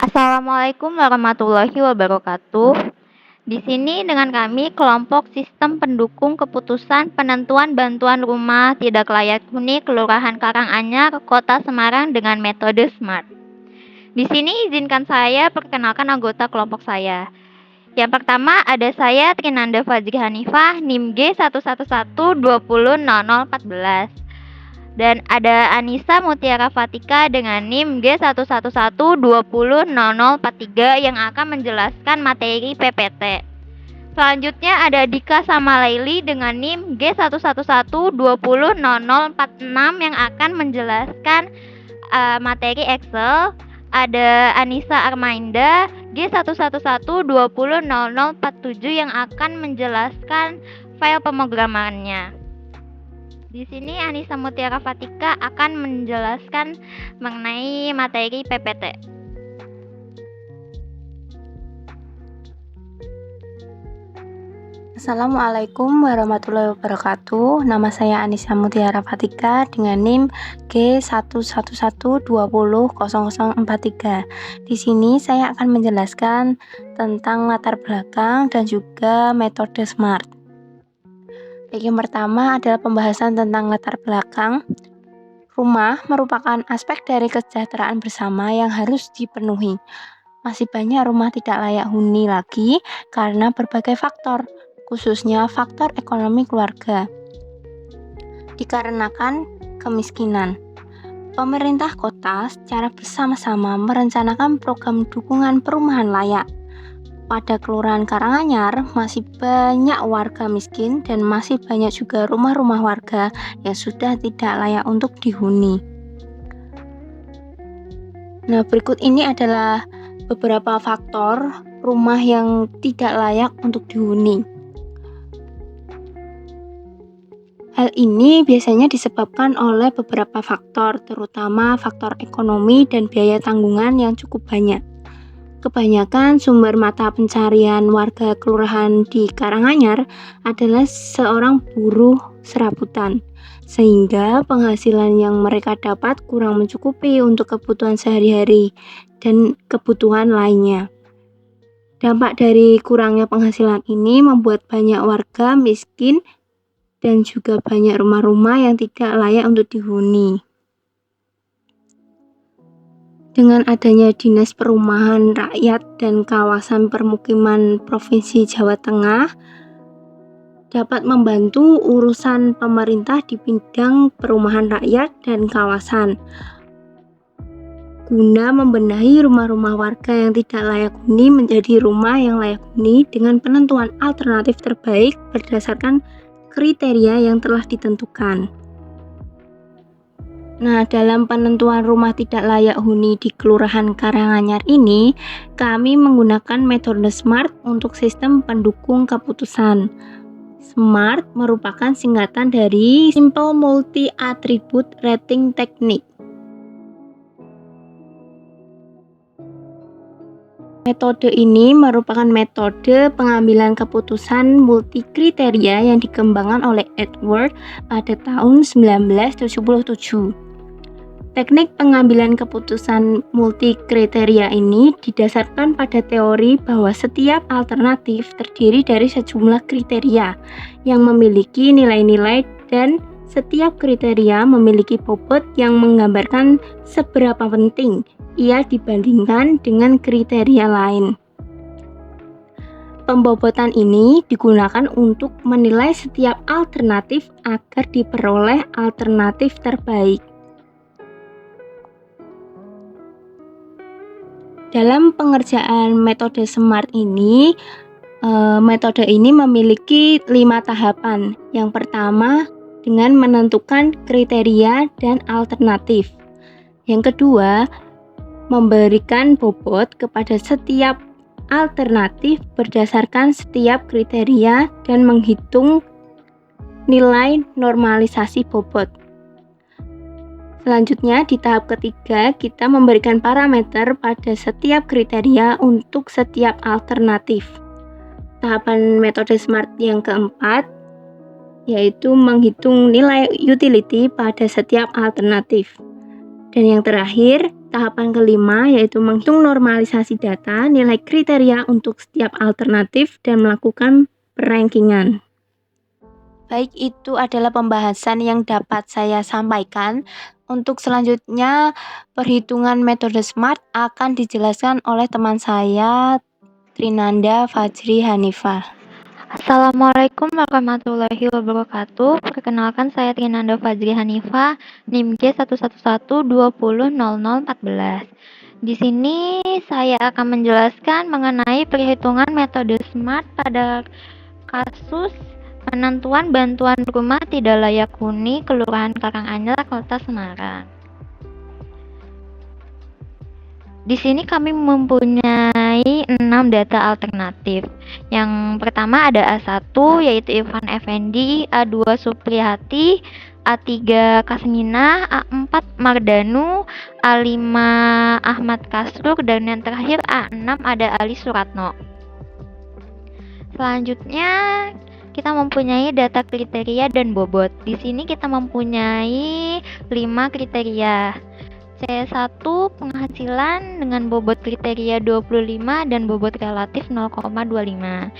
Assalamualaikum warahmatullahi wabarakatuh. Di sini dengan kami kelompok sistem pendukung keputusan penentuan bantuan rumah tidak layak huni Kelurahan Karanganyar, Kota Semarang dengan metode SMART. Di sini izinkan saya perkenalkan anggota kelompok saya. Yang pertama ada saya Trinanda Fajri Hanifah, NIM G111200014. Dan ada Anissa Mutiara Fatika dengan NIM G111200043 yang akan menjelaskan materi PPT. Selanjutnya ada Dika Samalaili dengan NIM G111200046 yang akan menjelaskan materi Excel. Ada Anissa Armainda G111200047 yang akan menjelaskan file pemrogramannya. Di sini Anissa Mutiara Fatika akan menjelaskan mengenai materi PPT. Assalamualaikum warahmatullahi wabarakatuh. Nama saya Anissa Mutiara Fatika dengan NIM G111200043. Di sini saya akan menjelaskan tentang latar belakang dan juga metode SMART. Yang pertama adalah pembahasan tentang latar belakang. Rumah merupakan aspek dari kesejahteraan bersama yang harus dipenuhi. Masih banyak rumah tidak layak huni lagi karena berbagai faktor, khususnya faktor ekonomi keluarga. Dikarenakan kemiskinan. Pemerintah kota secara bersama-sama merencanakan program dukungan perumahan layak. Pada Kelurahan Karanganyar masih banyak warga miskin dan masih banyak juga rumah-rumah warga yang sudah tidak layak untuk dihuni. Nah, berikut ini adalah beberapa faktor rumah yang tidak layak untuk dihuni. Hal ini biasanya disebabkan oleh beberapa faktor, terutama faktor ekonomi dan biaya tanggungan yang cukup banyak. Kebanyakan sumber mata pencarian warga kelurahan di Karanganyar adalah seorang buruh serabutan, sehingga penghasilan yang mereka dapat kurang mencukupi untuk kebutuhan sehari-hari dan kebutuhan lainnya. Dampak dari kurangnya penghasilan ini membuat banyak warga miskin dan juga banyak rumah-rumah yang tidak layak untuk dihuni. Dengan adanya Dinas Perumahan Rakyat dan Kawasan Permukiman Provinsi Jawa Tengah dapat membantu urusan pemerintah di bidang perumahan rakyat dan kawasan guna membenahi rumah-rumah warga yang tidak layak huni menjadi rumah yang layak huni dengan penentuan alternatif terbaik berdasarkan kriteria yang telah ditentukan. Nah, dalam penentuan rumah tidak layak huni di Kelurahan Karanganyar ini, kami menggunakan metode SMART untuk sistem pendukung keputusan. SMART merupakan singkatan dari Simple Multi Attribute Rating Technique. Metode ini merupakan metode pengambilan keputusan multi kriteria yang dikembangkan oleh Edward pada tahun 1977. Teknik pengambilan keputusan multi kriteria ini didasarkan pada teori bahwa setiap alternatif terdiri dari sejumlah kriteria yang memiliki nilai-nilai dan setiap kriteria memiliki bobot yang menggambarkan seberapa penting ia dibandingkan dengan kriteria lain. Pembobotan ini digunakan untuk menilai setiap alternatif agar diperoleh alternatif terbaik. Dalam pengerjaan metode SMART ini, metode ini memiliki 5 tahapan. Yang pertama, dengan menentukan kriteria dan alternatif. Yang kedua, memberikan bobot kepada setiap alternatif berdasarkan setiap kriteria dan menghitung nilai normalisasi bobot. Selanjutnya, di tahap ketiga, kita memberikan parameter pada setiap kriteria untuk setiap alternatif. Tahapan metode SMART yang keempat, yaitu menghitung nilai utility pada setiap alternatif. Dan yang terakhir, Tahapan kelima yaitu menghitung normalisasi data, nilai kriteria untuk setiap alternatif, dan melakukan perankingan. Baik, itu adalah pembahasan yang dapat saya sampaikan. Untuk selanjutnya, perhitungan metode SMART akan dijelaskan oleh teman saya, Trinanda Fajri Hanifah. Assalamualaikum warahmatullahi wabarakatuh. Perkenalkan, saya Trinanda Fajri Hanifah, NIM G11120014. Di sini saya akan menjelaskan mengenai perhitungan metode SMART pada kasus penentuan bantuan rumah tidak layak huni Kelurahan Karanganyar, Kota Semarang. Di sini kami mempunyai 6 data alternatif. Yang pertama ada A1 yaitu Irfan Effendi, A2 Supriyati, A3 Kasmina, A4 Mardanu, A5 Ahmad Kasrur, dan yang terakhir A6 ada Ali Suratno. Selanjutnya kita mempunyai data kriteria dan bobot. Di sini kita mempunyai 5 kriteria. C1 penghasilan dengan bobot kriteria 25 dan bobot relatif 0,25.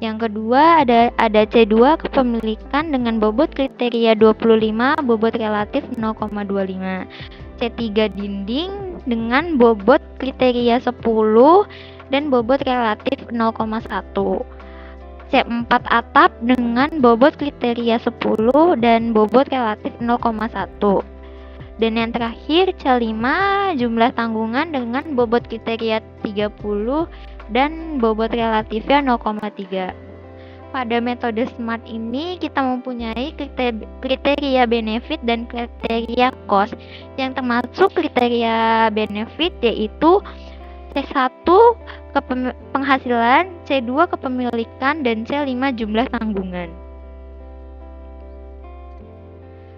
Yang kedua ada C2 kepemilikan dengan bobot kriteria 25, bobot relatif 0,25. C3 dinding dengan bobot kriteria 10 dan bobot relatif 0,1. C4 atap dengan bobot kriteria 10 dan bobot relatif 0,1. Dan yang terakhir C5 jumlah tanggungan dengan bobot kriteria 30 dan bobot relatifnya 0,3. Pada metode SMART ini kita mempunyai kriteria benefit dan kriteria cost. Yang termasuk kriteria benefit yaitu C1 penghasilan, C2 kepemilikan, dan C5 jumlah tanggungan.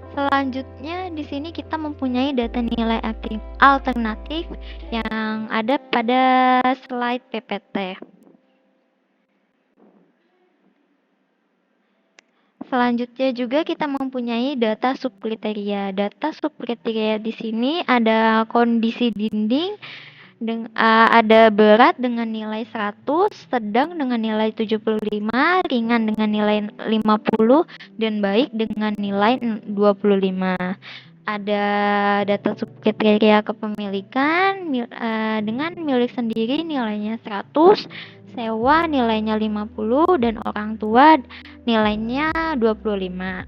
Selanjutnya di sini kita mempunyai data nilai alternatif yang ada pada slide PPT. Selanjutnya juga kita mempunyai data subkriteria. Data subkriteria di sini ada kondisi dinding, ada berat dengan nilai 100, sedang dengan nilai 75, ringan dengan nilai 50, dan baik dengan nilai 25. Ada data subkriteria kepemilikan dengan milik sendiri nilainya 100, sewa nilainya 50, dan orang tua nilainya 25.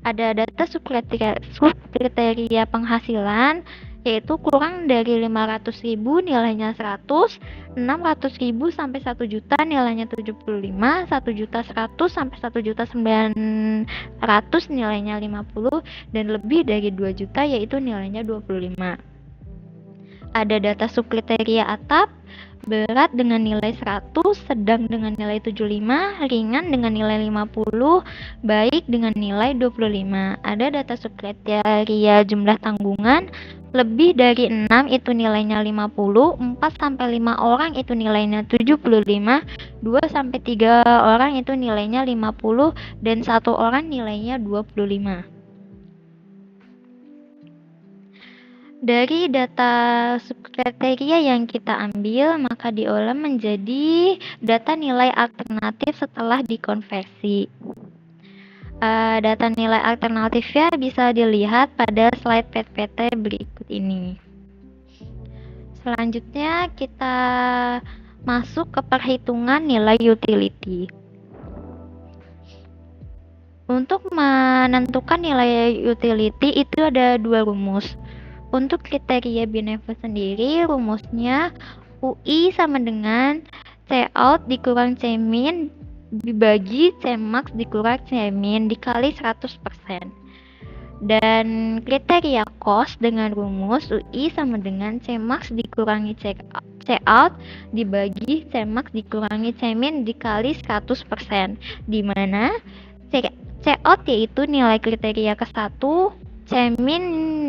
Ada data subkriteria penghasilan yaitu kurang dari 500.000 nilainya 100, 600.000 sampai 1 juta nilainya 75, 1.100.000 sampai 1.900.000 nilainya 50, dan lebih dari 2 juta yaitu nilainya 25. Ada data subkriteria atap, berat dengan nilai 100, sedang dengan nilai 75, ringan dengan nilai 50, baik dengan nilai 25. Ada data subkriteria jumlah tanggungan, lebih dari 6 itu nilainya 50, 4 sampai 5 orang itu nilainya 75, 2 sampai 3 orang itu nilainya 50, dan 1 orang nilainya 25. Dari data subkriteria yang kita ambil, maka diolah menjadi data nilai alternatif setelah dikonversi. Data nilai alternatifnya bisa dilihat pada slide PPT berikut ini. Selanjutnya kita masuk ke perhitungan nilai utility. Untuk menentukan nilai utility itu ada 2 rumus. Untuk kriteria benefit sendiri, rumusnya UI sama dengan C out dikurang C min dibagi C max dikurang C min dikali 100%. Dan kriteria cost dengan rumus UI sama dengan C max dikurangi C out dibagi C max dikurangi C min dikali 100%, di mana C out yaitu nilai kriteria ke-1, C min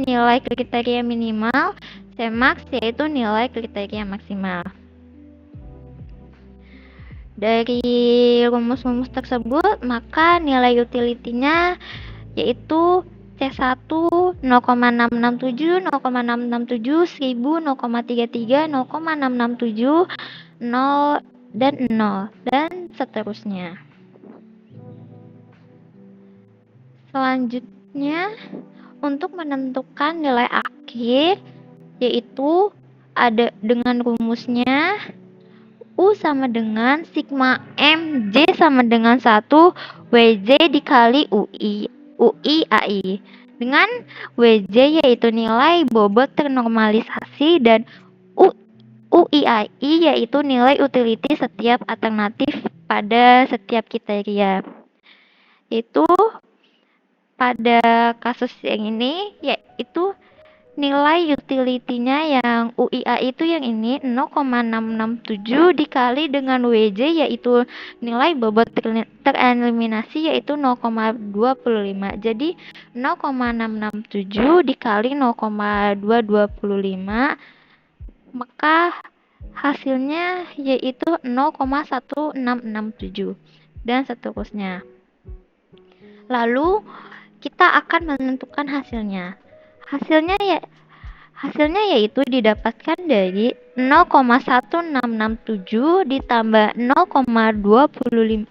nilai kriteria minimal, C max yaitu nilai kriteria maksimal. Dari rumus-rumus tersebut, maka nilai utility-nya yaitu C1 0,667, 0,667, 1000, 0,33, 0,667, 0 dan 0 dan seterusnya. Selanjutnya, untuk menentukan nilai akhir, yaitu ada dengan rumusnya U sama dengan sigma MJ sama dengan 1 WJ dikali UI AI. Dengan WJ yaitu nilai bobot ternormalisasi dan UI AI yaitu nilai utility setiap alternatif pada setiap kriteria. Itu pada kasus yang ini yaitu nilai utility-nya yang UIA itu yang ini 0,667 dikali dengan WJ yaitu nilai bobot tereliminasi yaitu 0,25. Jadi 0,667 dikali 0,225 maka hasilnya yaitu 0,1667 dan seterusnya. Lalu kita akan menentukan hasilnya. Hasilnya yaitu didapatkan dari 0,1667 ditambah 0,2500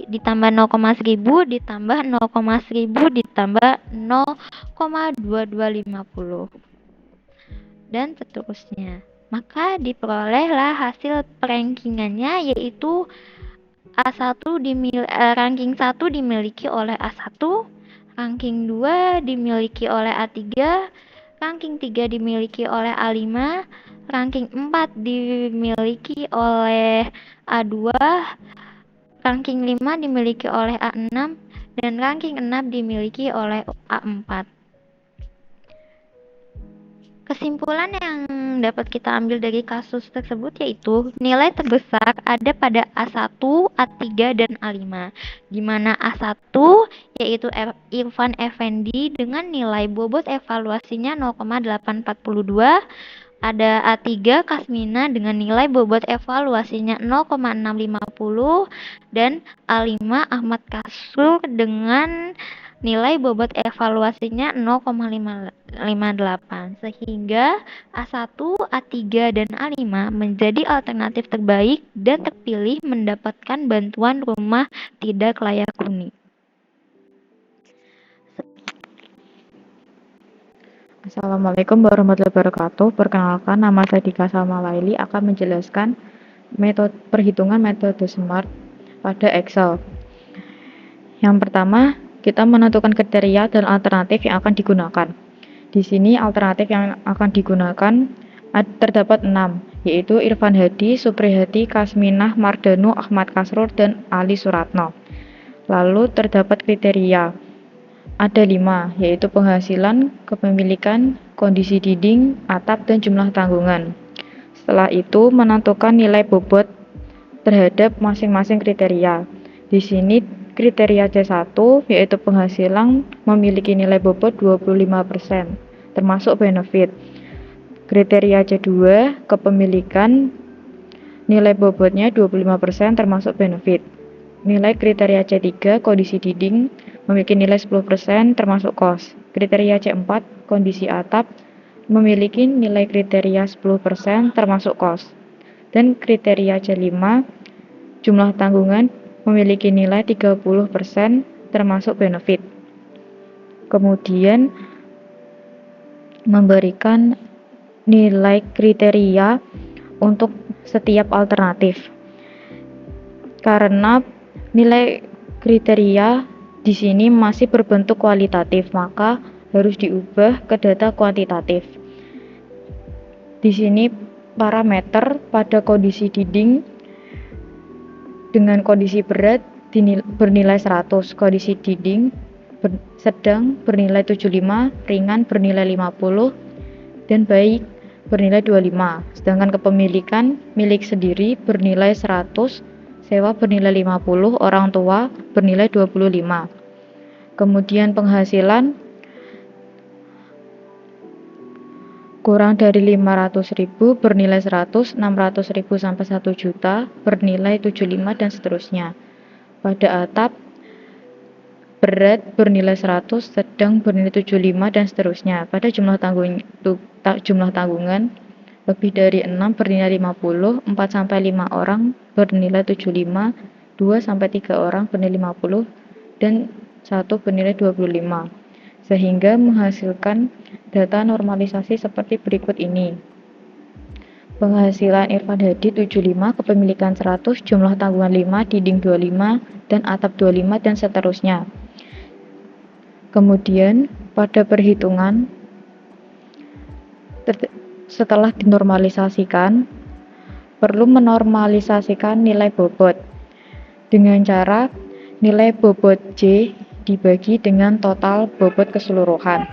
ditambah 0,1000 ditambah 0,1000 ditambah 0,2250 dan seterusnya. Maka diperolehlah hasil perankingannya yaitu ranking 1 dimiliki oleh A1, ranking 2 dimiliki oleh A3, ranking 3 dimiliki oleh A5, ranking 4 dimiliki oleh A2, ranking 5 dimiliki oleh A6, dan ranking 6 dimiliki oleh A4. Kesimpulan yang dapat kita ambil dari kasus tersebut yaitu nilai terbesar ada pada A1, A3, dan A5. Di mana A1 yaitu Irfan Effendi dengan nilai bobot evaluasinya 0,842, ada A3 Kasmina dengan nilai bobot evaluasinya 0,650 dan A5 Ahmad Kasur dengan nilai bobot evaluasinya 0,558 sehingga A1, A3, dan A5 menjadi alternatif terbaik dan terpilih mendapatkan bantuan rumah tidak layak huni. Assalamualaikum warahmatullahi wabarakatuh. Perkenalkan, nama saya Dika Salma Laili akan menjelaskan perhitungan metode SMART pada Excel. Yang pertama, kita menentukan kriteria dan alternatif yang akan digunakan. Di sini alternatif yang akan digunakan terdapat 6, yaitu Irfan Hadi, Supriyadi, Kasminah, Mardanu, Ahmad Kasrur, dan Ali Suratno. Lalu terdapat kriteria. Ada 5, yaitu penghasilan, kepemilikan, kondisi dinding, atap, dan jumlah tanggungan. Setelah itu, menentukan nilai bobot terhadap masing-masing kriteria. Di sini kriteria C1 yaitu penghasilan memiliki nilai bobot 25%, termasuk benefit. Kriteria C2 kepemilikan nilai bobotnya 25% termasuk benefit. Nilai kriteria C3 kondisi dinding memiliki nilai 10% termasuk cost. Kriteria C4 kondisi atap memiliki nilai kriteria 10% termasuk cost. Dan kriteria C5 jumlah tanggungan memiliki nilai 30% termasuk benefit. Kemudian memberikan nilai kriteria untuk setiap alternatif. Karena nilai kriteria di sini masih berbentuk kualitatif, maka harus diubah ke data kuantitatif. Di sini parameter pada kondisi dinding dengan kondisi berat bernilai 100, kondisi dinding sedang bernilai 75, ringan bernilai 50, dan baik bernilai 25. Sedangkan kepemilikan milik sendiri bernilai 100, sewa bernilai 50, orang tua bernilai 25. Kemudian penghasilan kurang dari 500.000 bernilai 100, 600.000 sampai 1 juta bernilai 75 dan seterusnya. Pada atap berat bernilai 100, sedang bernilai 75, dan seterusnya. Pada jumlah tanggungan lebih dari 6 bernilai 50, 4-5 orang bernilai 75, 2-3 orang bernilai 50, dan 1 bernilai 25. Sehingga menghasilkan data normalisasi seperti berikut ini. Penghasilan Irfan Hadi 75, kepemilikan 100, jumlah tanggungan 5, dinding 25, dan atap 25, dan seterusnya. Kemudian pada perhitungan setelah dinormalisasikan, perlu menormalisasikan nilai bobot dengan cara nilai bobot J dibagi dengan total bobot keseluruhan.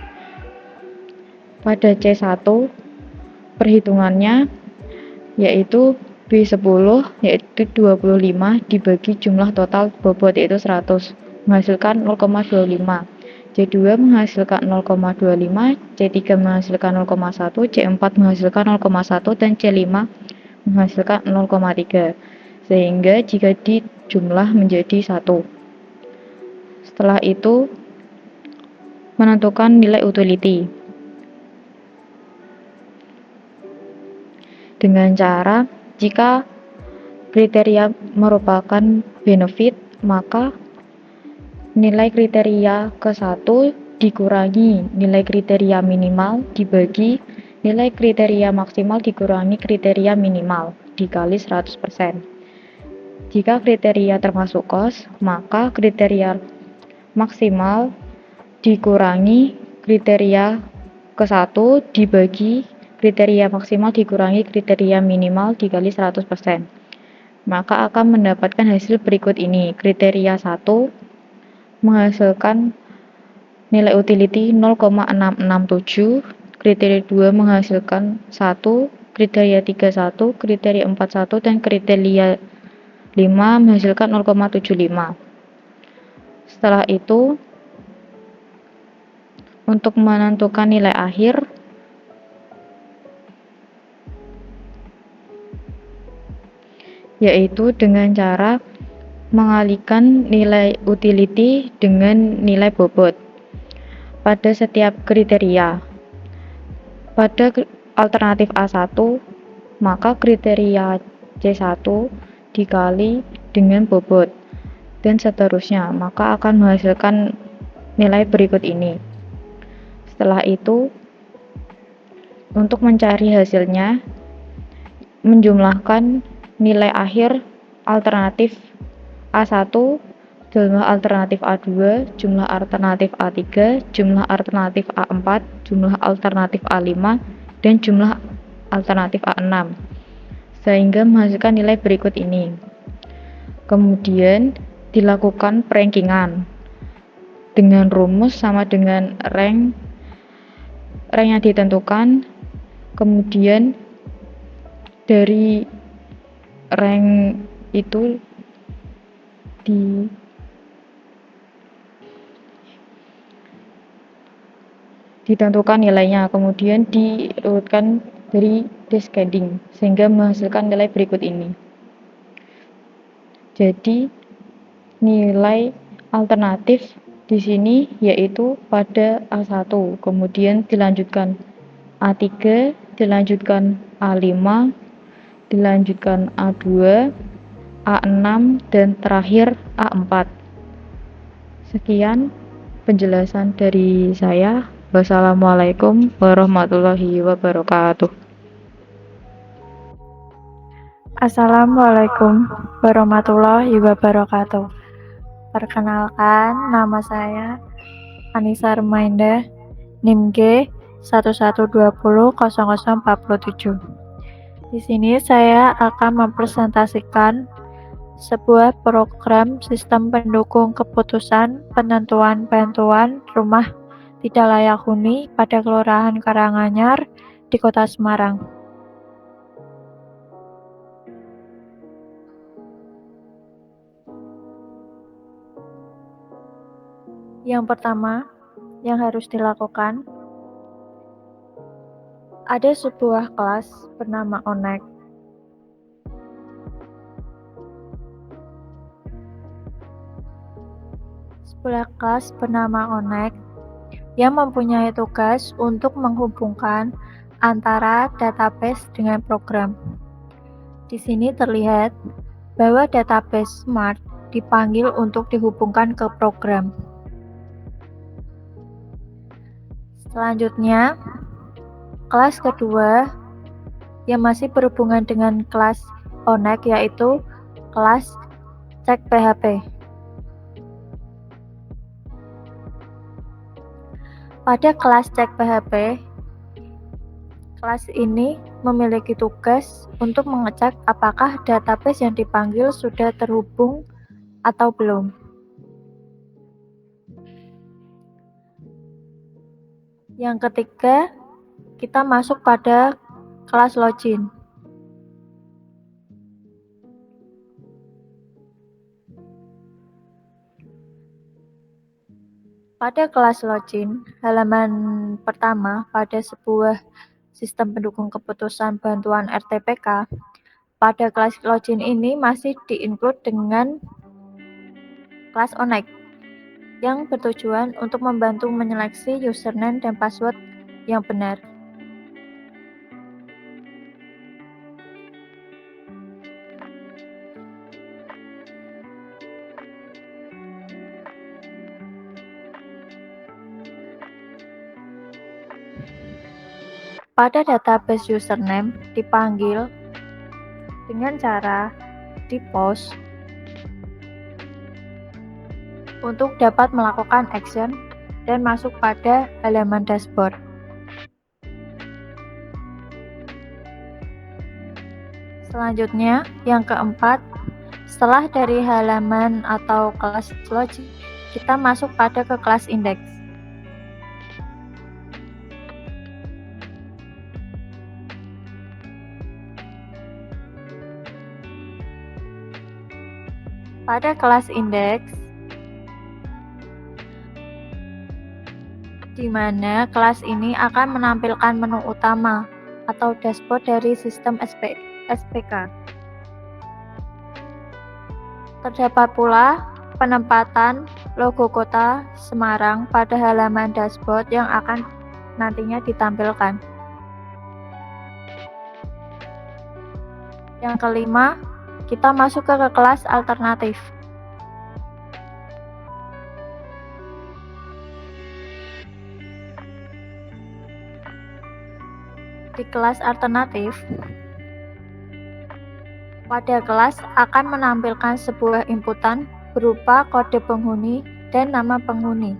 Pada C1 perhitungannya yaitu B10 yaitu 25 dibagi jumlah total bobot yaitu 100 menghasilkan 0,25. C2 menghasilkan 0,25, C3 menghasilkan 0,1, C4 menghasilkan 0,1, dan C5 menghasilkan 0,3. Sehingga jika dijumlah menjadi 1. Setelah itu menentukan nilai utility dengan cara jika kriteria merupakan benefit, maka nilai kriteria ke-1 dikurangi nilai kriteria minimal dibagi nilai kriteria maksimal dikurangi kriteria minimal dikali 100%. Jika kriteria termasuk kos, maka kriteria maksimal dikurangi kriteria ke-1 dibagi kriteria maksimal dikurangi kriteria minimal dikali 100%. Maka akan mendapatkan hasil berikut ini. Kriteria 1 menghasilkan nilai utility 0,667, kriteria 2 menghasilkan 1, kriteria 3 1, kriteria 4 1, dan kriteria 5 menghasilkan 0,75. Setelah itu untuk menentukan nilai akhir yaitu dengan cara mengalihkan nilai utility dengan nilai bobot pada setiap kriteria. Pada alternatif A1, maka kriteria C1 dikali dengan bobot dan seterusnya, maka akan menghasilkan nilai berikut ini. Setelah itu, untuk mencari hasilnya, menjumlahkan nilai akhir alternatif A1, jumlah alternatif A2, jumlah alternatif A3, jumlah alternatif A4, jumlah alternatif A5, dan jumlah alternatif A6, sehingga menghasilkan nilai berikut ini. Kemudian dilakukan perankingan dengan rumus sama dengan rank yang ditentukan. Kemudian dari rank itu ditentukan nilainya, kemudian diurutkan dari descending sehingga menghasilkan nilai berikut ini. Jadi nilai alternatif di sini yaitu pada A1, kemudian dilanjutkan A3, dilanjutkan A5, dilanjutkan A2, A6, dan terakhir A4. Sekian penjelasan dari saya. Wassalamualaikum warahmatullahi wabarakatuh. Assalamualaikum warahmatullahi wabarakatuh. Perkenalkan, nama saya Anissa Remainda, NIM G 11200047. Di sini saya akan mempresentasikan sebuah program sistem pendukung keputusan penentuan bantuan rumah tidak layak huni pada Kelurahan Karanganyar di Kota Semarang. Yang pertama yang harus dilakukan, ada sebuah kelas bernama ONEK. sebuah kelas bernama ONEC yang mempunyai tugas untuk menghubungkan antara database dengan program. Di sini terlihat bahwa database Smart dipanggil untuk dihubungkan ke program. Selanjutnya, kelas kedua yang masih berhubungan dengan kelas ONEC yaitu kelas cek PHP. Pada kelas cek PHP, kelas ini memiliki tugas untuk mengecek apakah database yang dipanggil sudah terhubung atau belum. Yang ketiga, kita masuk pada kelas login. Pada kelas login, halaman pertama pada sebuah sistem pendukung keputusan bantuan RTPK, pada kelas login ini masih di-include dengan kelas ONEC yang bertujuan untuk membantu menyeleksi username dan password yang benar. Pada database username dipanggil dengan cara di-post untuk dapat melakukan action dan masuk pada halaman dashboard. Selanjutnya, yang keempat, setelah dari halaman atau kelas login, kita masuk pada ke kelas index. Pada kelas indeks, di mana kelas ini akan menampilkan menu utama atau dashboard dari sistem SPK. Terdapat pula penempatan logo kota Semarang pada halaman dashboard yang akan nantinya ditampilkan. Yang kelima, kita masuk ke kelas alternatif. Di kelas alternatif, pada kelas akan menampilkan sebuah inputan berupa kode penghuni dan nama penghuni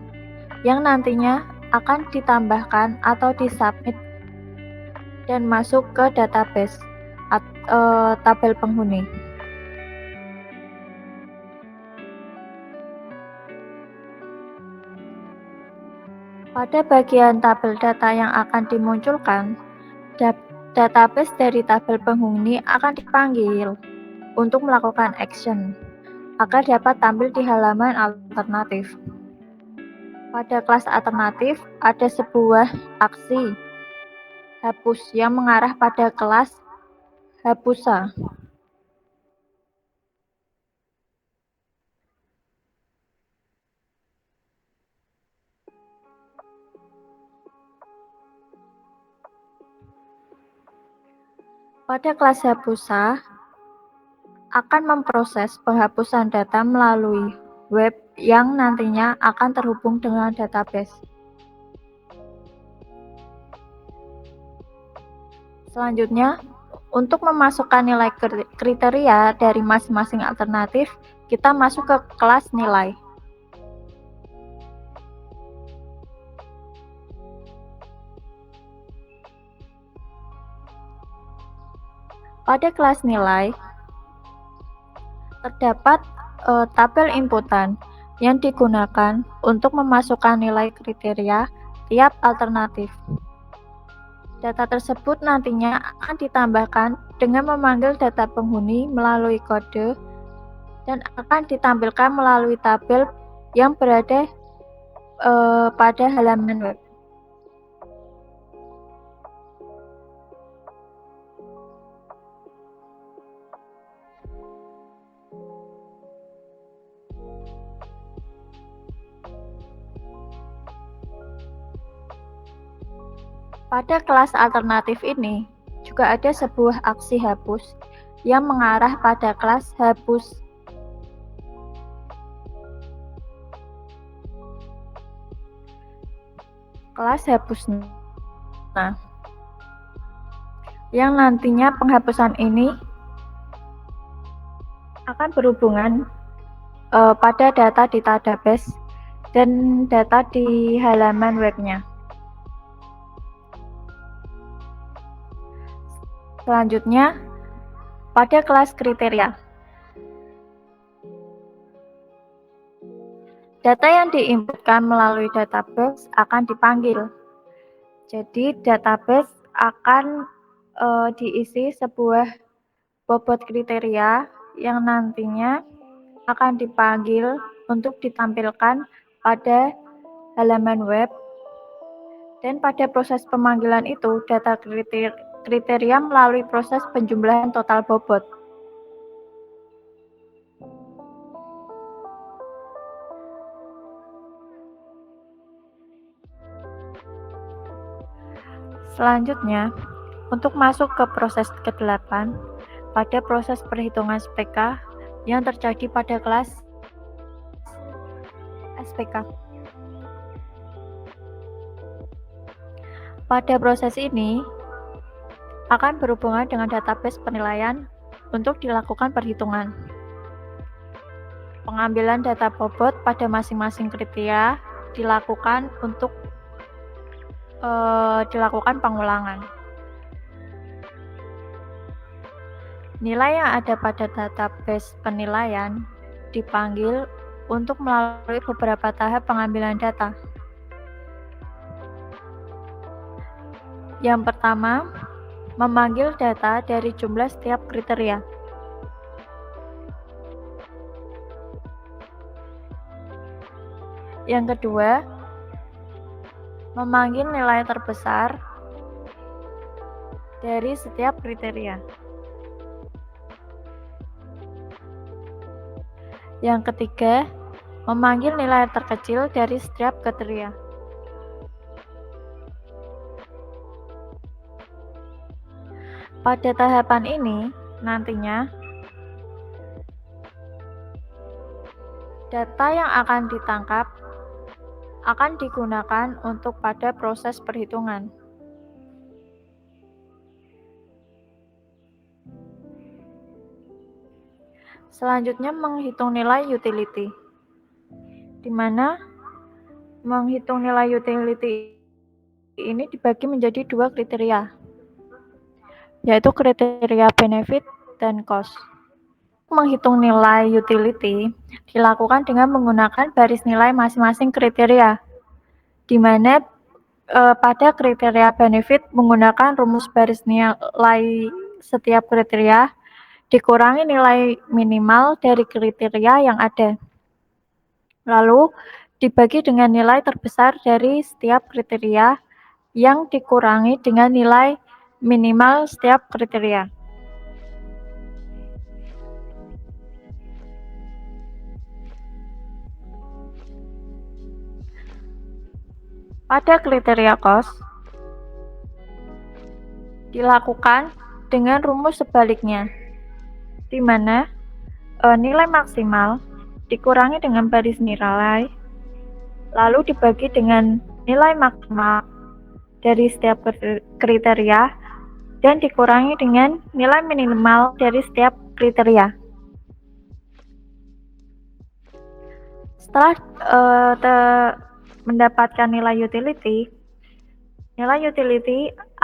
yang nantinya akan ditambahkan atau disubmit dan masuk ke database tabel penghuni. Pada bagian tabel data yang akan dimunculkan, database dari tabel penghuni akan dipanggil untuk melakukan action agar dapat tampil di halaman alternatif. Pada kelas alternatif, ada sebuah aksi hapus yang mengarah pada kelas Hapusa. Pada kelas Hapusa akan memproses penghapusan data melalui web yang nantinya akan terhubung dengan database. Selanjutnya, untuk memasukkan nilai kriteria dari masing-masing alternatif, kita masuk ke kelas nilai. Pada kelas nilai, terdapat tabel inputan yang digunakan untuk memasukkan nilai kriteria tiap alternatif. Data tersebut nantinya akan ditambahkan dengan memanggil data penghuni melalui kode dan akan ditampilkan melalui tabel yang berada pada halaman web. Pada kelas alternatif ini juga ada sebuah aksi hapus yang mengarah pada kelas hapus. Kelas hapus. Nah, yang nantinya penghapusan ini akan berhubungan pada data di database dan data di halaman webnya. Selanjutnya, pada kelas kriteria. Data yang diinputkan melalui database akan dipanggil. Jadi, database akan diisi sebuah bobot kriteria yang nantinya akan dipanggil untuk ditampilkan pada halaman web. Dan pada proses pemanggilan itu, data kriteria melalui proses penjumlahan total bobot. Selanjutnya, untuk masuk ke proses ke-8, pada proses perhitungan SPK yang terjadi pada kelas SPK. Pada proses ini, akan berhubungan dengan database penilaian untuk dilakukan perhitungan. Pengambilan data bobot pada masing-masing kriteria dilakukan untuk dilakukan pengulangan. Nilai yang ada pada database penilaian dipanggil untuk melalui beberapa tahap pengambilan data. Yang pertama, memanggil data dari jumlah setiap kriteria. Yang kedua, memanggil nilai terbesar dari setiap kriteria. Yang ketiga, memanggil nilai terkecil dari setiap kriteria. Pada tahapan ini, nantinya data yang akan ditangkap akan digunakan untuk pada proses perhitungan. Selanjutnya, menghitung nilai utility, di mana menghitung nilai utility ini dibagi menjadi dua kriteria, yaitu kriteria benefit dan cost. Menghitung nilai utility dilakukan dengan menggunakan baris nilai masing-masing kriteria, di mana pada kriteria benefit menggunakan rumus baris nilai setiap kriteria dikurangi nilai minimal dari kriteria yang ada, lalu dibagi dengan nilai terbesar dari setiap kriteria yang dikurangi dengan nilai minimal setiap kriteria. Pada kriteria cost dilakukan dengan rumus sebaliknya, di mana nilai maksimal dikurangi dengan baris nilai, lalu dibagi dengan nilai maksimal dari setiap kriteria dan dikurangi dengan nilai minimal dari setiap kriteria. Setelah mendapatkan nilai utility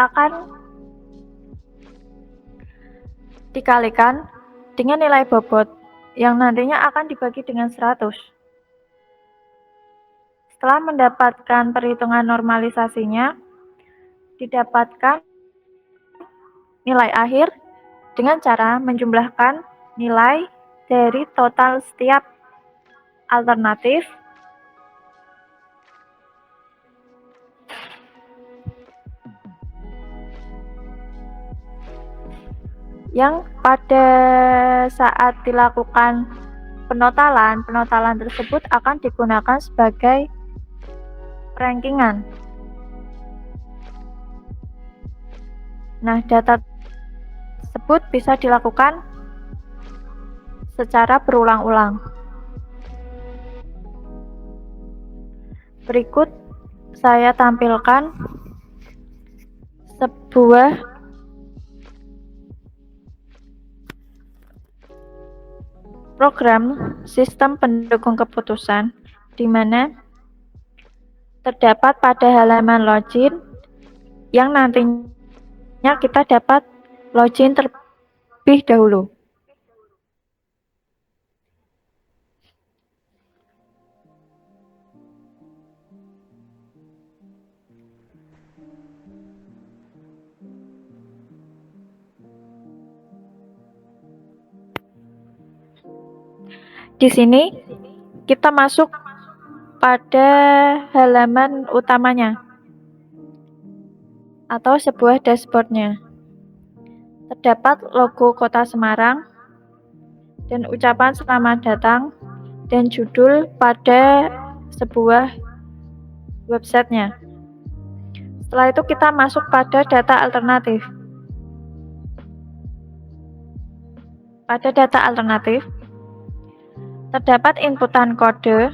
akan dikalikan dengan nilai bobot yang nantinya akan dibagi dengan 100. Setelah mendapatkan perhitungan normalisasinya, didapatkan nilai akhir dengan cara menjumlahkan nilai dari total setiap alternatif yang pada saat dilakukan penotalan tersebut akan digunakan sebagai rankingan. Nah, data tersebut bisa dilakukan secara berulang-ulang. Berikut saya tampilkan sebuah program sistem pendukung keputusan di mana terdapat pada halaman login yang nantinya kita dapat login terlebih dahulu. Di sini kita masuk pada halaman utamanya atau sebuah dashboardnya. Terdapat logo Kota Semarang dan ucapan selamat datang dan judul pada sebuah websitenya. Setelah itu kita masuk pada data alternatif. Pada data alternatif terdapat inputan kode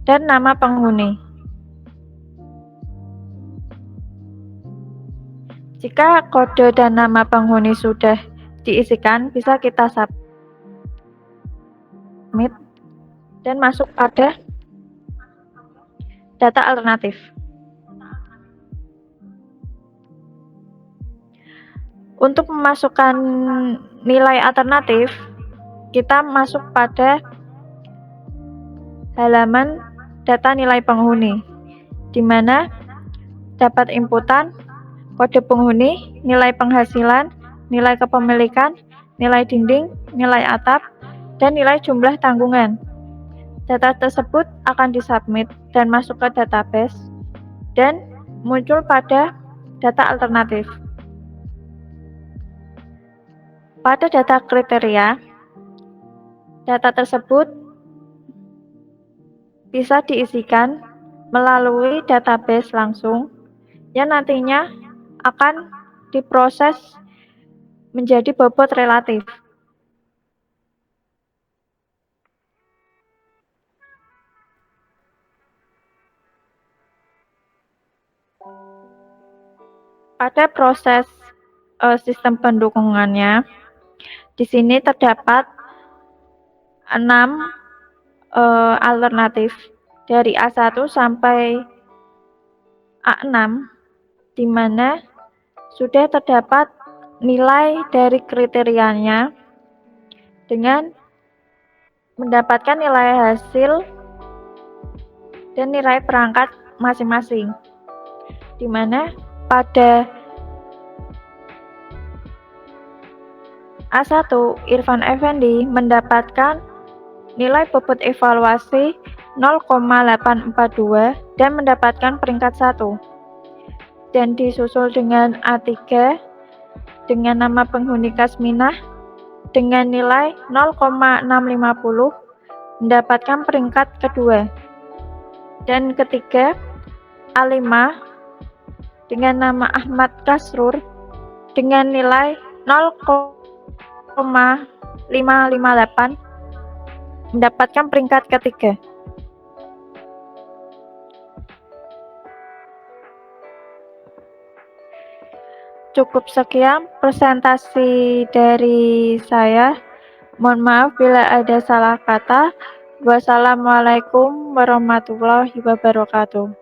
dan nama penghuni. Jika kode dan nama penghuni sudah diisikan, bisa kita submit dan masuk pada data alternatif. Untuk memasukkan nilai alternatif, kita masuk pada halaman data nilai penghuni, di mana dapat inputan, kode penghuni, nilai penghasilan, nilai kepemilikan, nilai dinding, nilai atap, dan nilai jumlah tanggungan. Data tersebut akan disubmit dan masuk ke database dan muncul pada data alternatif. Pada data kriteria, data tersebut bisa diisikan melalui database langsung yang nantinya akan diproses menjadi bobot relatif. Pada proses sistem pendukungannya, di sini terdapat 6 alternatif dari A1 sampai A6, di mana sudah terdapat nilai dari kriterianya dengan mendapatkan nilai hasil dan nilai perangkat masing-masing, di mana pada A1 Irfan Effendi mendapatkan nilai bobot evaluasi 0,842 dan mendapatkan peringkat 1. Dan disusul dengan A3 dengan nama penghuni Kasminah dengan nilai 0,650 mendapatkan peringkat kedua. Dan ketiga A5 dengan nama Ahmad Kasrur dengan nilai 0,558 mendapatkan peringkat ketiga. Cukup sekian presentasi dari saya. Mohon maaf bila ada salah kata. Wassalamualaikum warahmatullahi wabarakatuh.